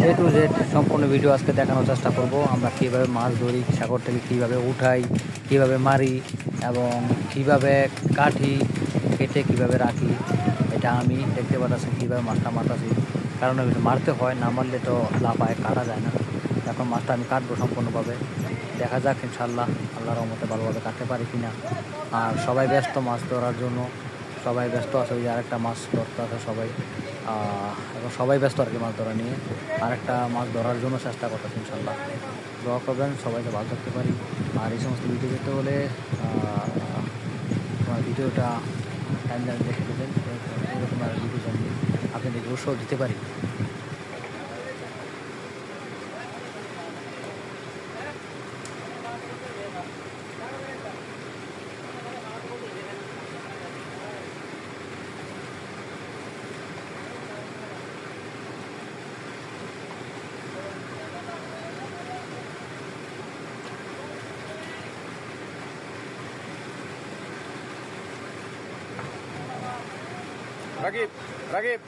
To Z সম্পূর্ণ video আজকে দেখানোর চেষ্টা করব। আমরা কীভাবে মাছ ধরি, সাগর থেকে কীভাবে উঠাই, কীভাবে মারি এবং কীভাবে কাটি, কেটে কীভাবে রাখি। এটা আমি দেখতে পাচ্ছি কীভাবে মাছটা মারতেছি, কারণ মারতে হয়, না মারলে তো লাফায় কাটা যায় না। এখন মাছটা আমি কাটবো সম্পূর্ণভাবে, দেখা যাক ইনশাল্লাহ আল্লাহর রহমতে ভালোভাবে কাটতে পারি কিনা। আর সবাই ব্যস্ত মাছ ধরার জন্য, সবাই ব্যস্ত আছে, ওই যে আরেকটা মাছ ধরতে আছে সবাই। এখন সবাই ব্যস্ত আর কি মাছ ধরা নিয়ে, আরেকটা মাছ ধরার জন্য চেষ্টা করতেছে ইনশাল্লাহ। দোয়া করবেন সবাইকে ভালো থাকতে পারি। আর এই সমস্ত ভিডিও দেখতে হলে তোমার ভিডিওটা টাইম লাইন দেখে দেবেন, এরকম আর ভিডিও আমি আপনাদেরকে উৎসাহ দিতে পারি। রাকিব রাকিব